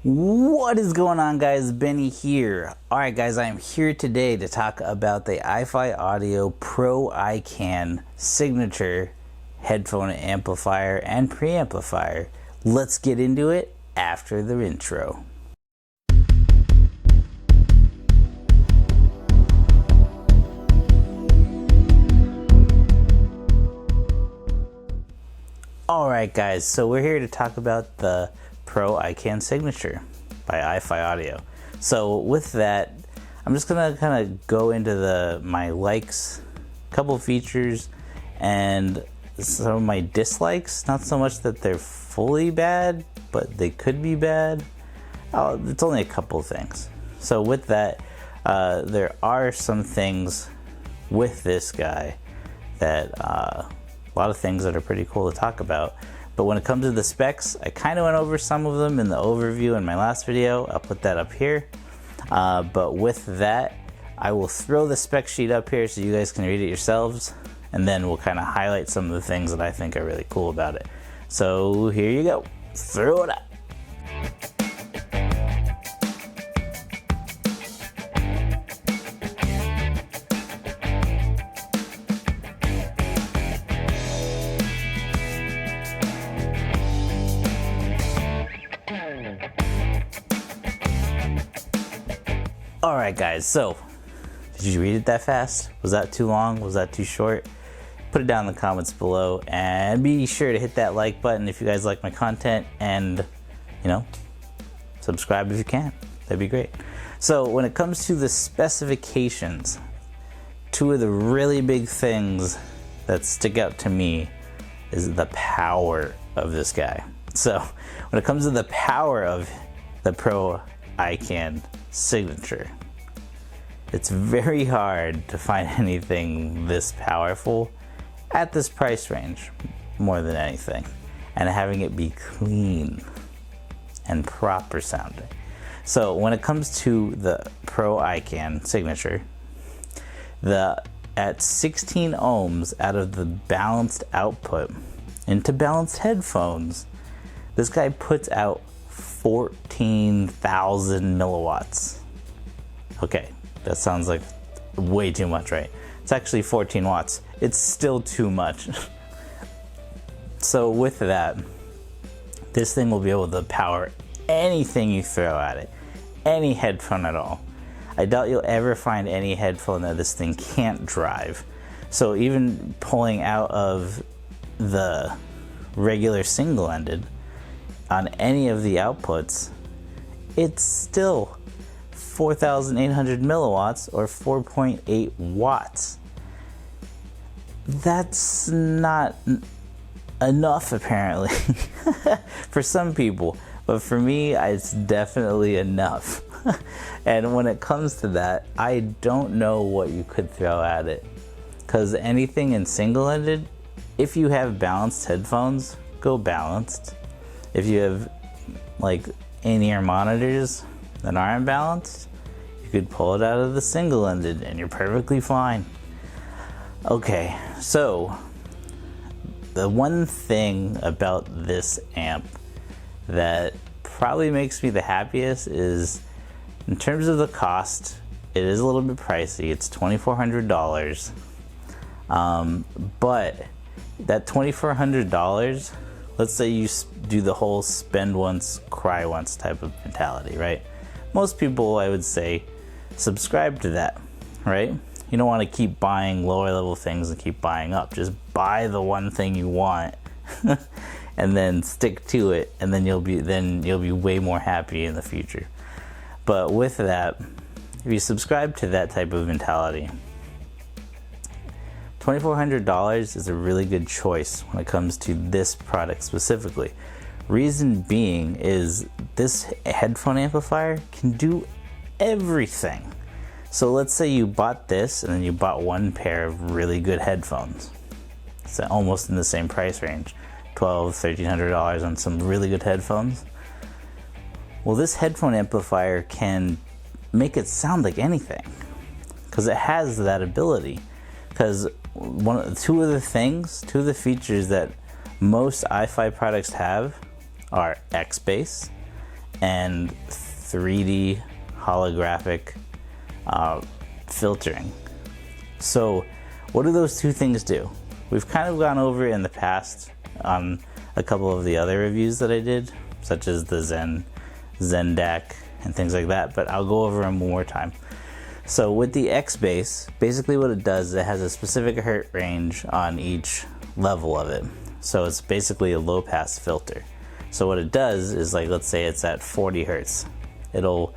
What is going on, guys? Benny here. Alright guys, I am here today to talk about the iFi Audio Pro iCan signature headphone amplifier and preamplifier. Let's get into it after the intro. Alright guys, so we're here to talk about the Pro iCan signature by iFi Audio. So with that, I'm just gonna kind of go into my likes, couple features, and some of my dislikes. Not so much that they're fully bad, but they could be bad. It's only a couple things. So with that, there are some things with this guy that a lot of things that are pretty cool to talk about. But when it comes to the specs, I kind of went over some of them in the overview in my last video. I'll put that up here. But with that, I will throw the spec sheet up here so you guys can read it yourselves. And then we'll kind of highlight some of the things that I think are really cool about it. So here you go. Throw it up. Alright guys, so did you read it that fast? Was that too long? Was that too short? Put it down in the comments below, and be sure to hit that like button if you guys like my content, and subscribe if you can. That'd be great. So when it comes to the specifications, two of the really big things that stick out to me is the power of this guy. So when it comes to the power of the Pro iCan signature, it's very hard to find anything this powerful at this price range, more than anything, and having it be clean and proper sounding. So when it comes to the Pro iCan signature, at 16 ohms out of the balanced output into balanced headphones, this guy puts out 14,000 milliwatts. Okay, that sounds like way too much, right? It's actually 14 watts. It's still too much. So with that, this thing will be able to power anything you throw at it, any headphone at all. I doubt you'll ever find any headphone that this thing can't drive. So even pulling out of the regular single-ended on any of the outputs, it's still 4,800 milliwatts or 4.8 watts. That's not enough apparently for some people, but for me it's definitely enough. And when it comes to that, I don't know what you could throw at it, because anything in single-ended, if you have balanced headphones, go balanced. If you have like in-ear monitors that aren't balanced, you could pull it out of the single-ended and you're perfectly fine. Okay, so the one thing about this amp that probably makes me the happiest is, in terms of the cost, it is a little bit pricey. It's $2,400. But that $2,400, let's say you do the whole spend once, cry once type of mentality, right? Most people, I would say, subscribe to that, right? You don't want to keep buying lower level things and keep buying up. Just buy the one thing you want and then stick to it, and then you'll be way more happy in the future. But with that, if you subscribe to that type of mentality, $2,400 is a really good choice when it comes to this product specifically. Reason being is this headphone amplifier can do everything. So let's say you bought this and then you bought one pair of really good headphones. It's almost in the same price range, $1,200, $1,300 on some really good headphones. Well, this headphone amplifier can make it sound like anything, because it has that ability. Because two of the features that most iFi products have are X bass and 3D holographic filtering. So what do those two things do? We've kind of gone over it in the past on a couple of the other reviews that I did, such as the Zendak and things like that, but I'll go over them one more time. So with the X-Bass, basically what it does is it has a specific hertz range on each level of it. So it's basically a low pass filter. So what it does is, like, let's say it's at 40 hertz. It'll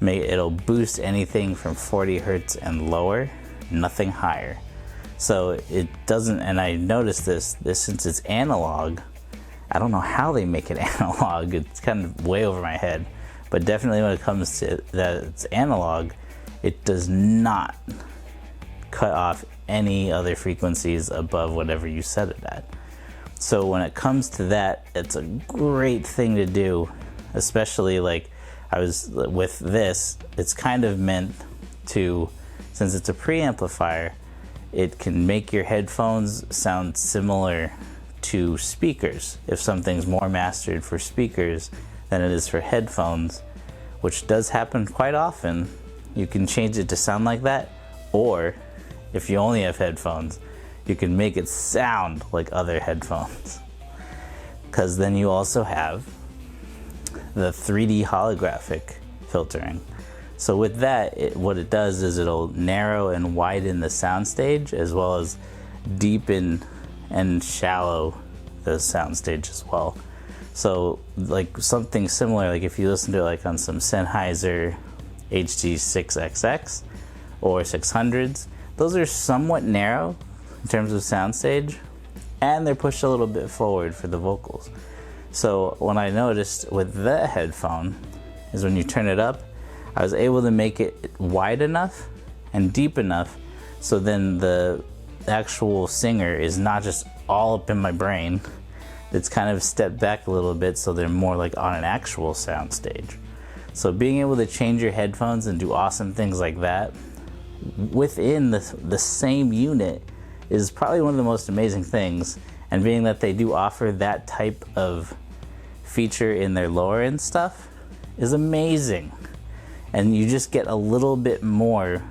boost anything from 40 hertz and lower, nothing higher. So it doesn't, and I noticed this since it's analog, I don't know how they make it analog. It's kind of way over my head, but definitely when it comes to that it's analog, it does not cut off any other frequencies above whatever you set it at. So when it comes to that, it's a great thing to do, especially like with this, it's kind of meant to, since it's a preamplifier, it can make your headphones sound similar to speakers. If something's more mastered for speakers than it is for headphones, which does happen quite often, you can change it to sound like that. Or if you only have headphones, you can make it sound like other headphones, because then you also have the 3D holographic filtering. So with that, what it does is it'll narrow and widen the soundstage, as well as deepen and shallow the soundstage as well. So like something similar, like if you listen to it like on some Sennheiser HD6XX or 600s, those are somewhat narrow in terms of soundstage, and they're pushed a little bit forward for the vocals. So what I noticed with the headphone is when you turn it up, I was able to make it wide enough and deep enough so then the actual singer is not just all up in my brain. It's kind of stepped back a little bit so they're more like on an actual sound stage. So being able to change your headphones and do awesome things like that within the same unit is probably one of the most amazing things. And being that they do offer that type of feature in their lower end stuff is amazing. And you just get a little bit more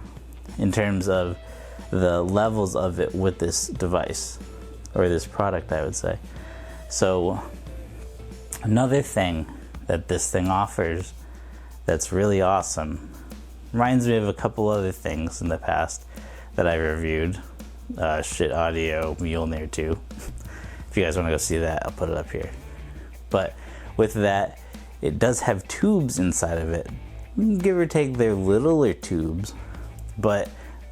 in terms of the levels of it with this device, or this product, I would say. So another thing that this thing offers that's really awesome, reminds me of a couple other things in the past that I reviewed. Shit Audio, Mjolnir 2. If you guys want to go see that, I'll put it up here. But with that, it does have tubes inside of it. Give or take, they're littler tubes, but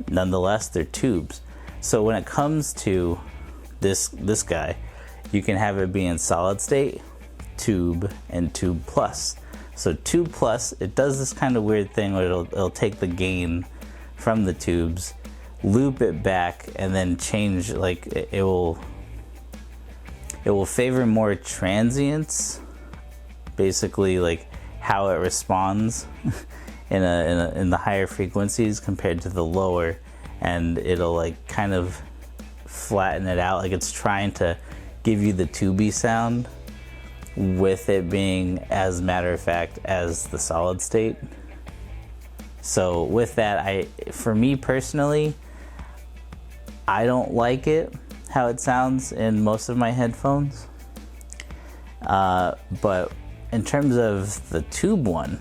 nonetheless, they're tubes. So when it comes to this guy, you can have it be in solid state, tube, and tube plus. So tube plus, it does this kind of weird thing where it'll take the gain from the tubes, loop it back, and then change, like it will favor more transients, basically like how it responds in the higher frequencies compared to the lower, and it'll like kind of flatten it out, like it's trying to give you the tubey sound with it being as matter of fact as the solid state. So with that, for me personally, I don't like it how it sounds in most of my headphones, but in terms of the tube one,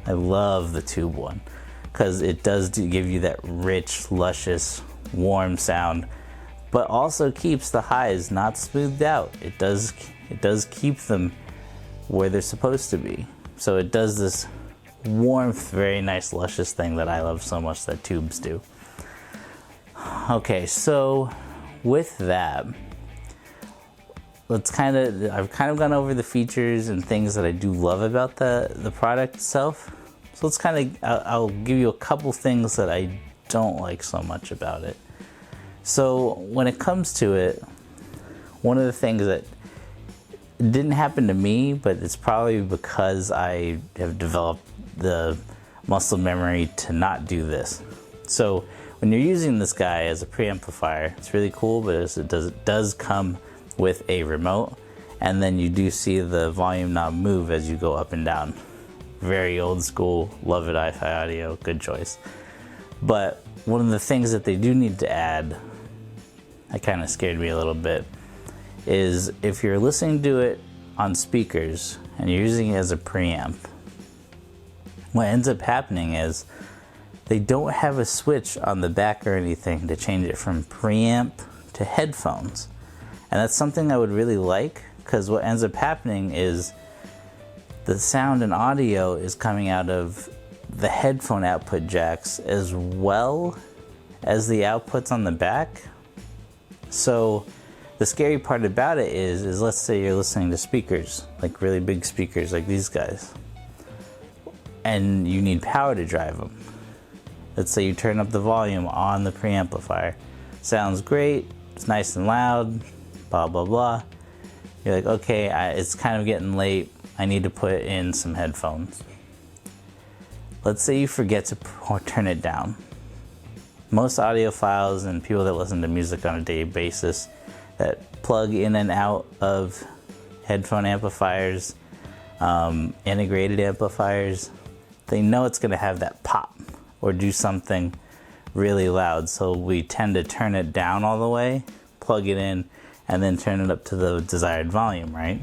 I love the tube one because it does give you that rich, luscious, warm sound, but also keeps the highs not smoothed out. It does keep them where they're supposed to be. So it does this warmth, very nice, luscious thing that I love so much that tubes do. Okay, so with that, I've kind of gone over the features and things that I do love about the product itself. So I'll give you a couple things that I don't like so much about it. So when it comes to it, one of the things that didn't happen to me, but it's probably because I have developed the muscle memory to not do this. So when you're using this guy as a preamplifier, it's really cool, but it does come with a remote, and then you do see the volume knob move as you go up and down. very old school, love it, iFi audio, good choice. But one of the things that they do need to add, that kind of scared me a little bit, is if you're listening to it on speakers and you're using it as a preamp, what ends up happening is they don't have a switch on the back or anything to change it from preamp to headphones. And that's something I would really like, because what ends up happening is the sound and audio is coming out of the headphone output jacks as well as the outputs on the back. So the scary part about it is let's say you're listening to speakers, like really big speakers like these guys, and you need power to drive them. Let's say you turn up the volume on the preamplifier. Sounds great, it's nice and loud, blah, blah, blah. You're like, okay, it's kind of getting late. I need to put in some headphones. Let's say you forget to turn it down. Most audiophiles and people that listen to music on a daily basis that plug in and out of headphone amplifiers, integrated amplifiers, they know it's gonna have that pop or do something really loud. So we tend to turn it down all the way, plug it in, and then turn it up to the desired volume, right?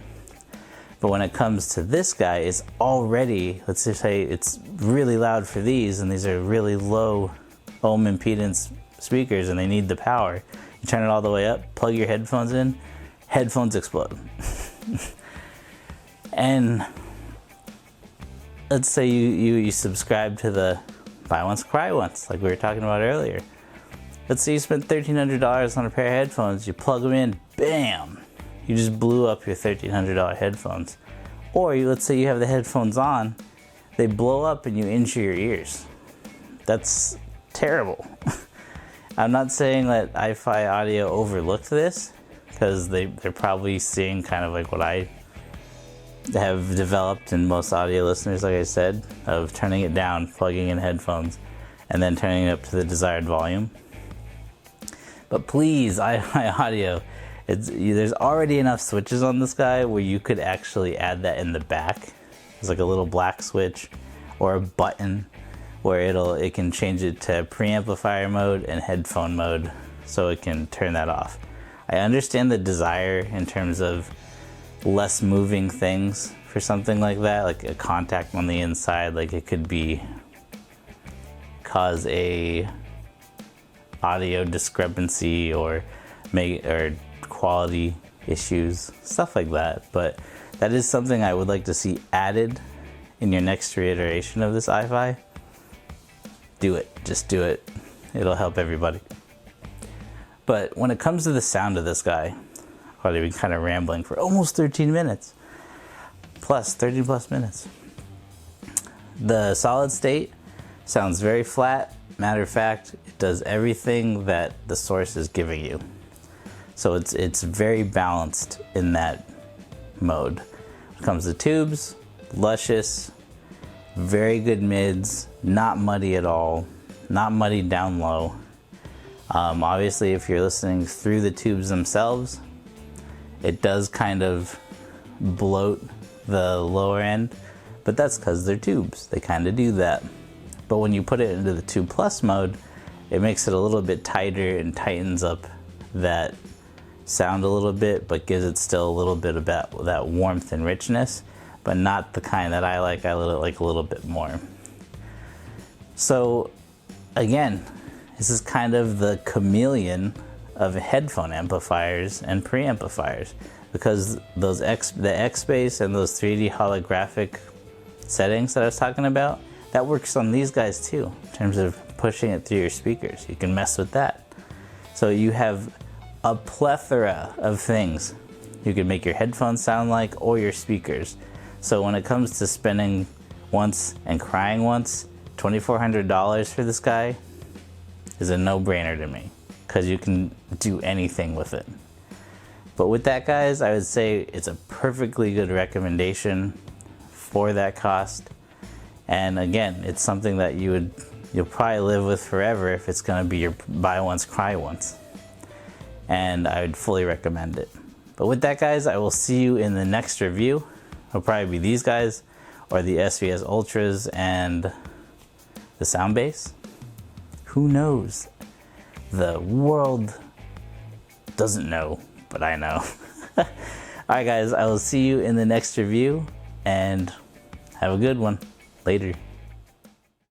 But when it comes to this guy, it's already, let's just say it's really loud for these, and these are really low ohm impedance speakers and they need the power. You turn it all the way up, plug your headphones in, headphones explode. And let's say you subscribe to the buy once, cry once, like we were talking about earlier. Let's say you spent $1,300 on a pair of headphones, you plug them in, bam! You just blew up your $1,300 headphones. Or let's say you have the headphones on, they blow up and you injure your ears. That's terrible. I'm not saying that iFi Audio overlooked this, because they're probably seeing kind of like what I have developed in most audio listeners, like I said, of turning it down, plugging in headphones, and then turning it up to the desired volume. But please, iFi Audio, there's already enough switches on this guy where you could actually add that in the back. There's like a little black switch or a button where it can change it to preamplifier mode and headphone mode, so it can turn that off. I understand the desire in terms of less moving things for something like that, like a contact on the inside, like it could cause a audio discrepancy or quality issues, stuff like that. But that is something I would like to see added in your next reiteration of this iFi. Do it, just do it. It'll help everybody. But when it comes to the sound of this guy, I've already been kind of rambling for almost 13 minutes. 13 plus minutes. The solid state sounds very flat. Matter of fact, it does everything that the source is giving you. So it's very balanced in that mode. When it comes to tubes, luscious, very good mids, not muddy at all, not muddy down low. Obviously, if you're listening through the tubes themselves, it does kind of bloat the lower end, but that's because they're tubes. They kind of do that. But when you put it into the Tube Plus mode, it makes it a little bit tighter and tightens up that sound a little bit, but gives it still a little bit of that warmth and richness, but not the kind that I like. I like a little bit more. So again, this is kind of the chameleon of headphone amplifiers and preamplifiers, because the X-Bass and those 3D holographic settings that I was talking about, that works on these guys too, in terms of pushing it through your speakers. You can mess with that. So you have a plethora of things you can make your headphones sound like, or your speakers. So when it comes to spending once and crying once, $2,400 for this guy is a no-brainer to me, because you can do anything with it. But with that, guys, I would say it's a perfectly good recommendation for that cost. And again, it's something that you'll probably live with forever if it's going to be your buy once, cry once. And I would fully recommend it. But with that, guys, I will see you in the next review. It'll probably be these guys, or the SVS Ultras and the sound bass? Who knows? The world doesn't know, but I know. Alright guys, I will see you in the next review, and have a good one. Later.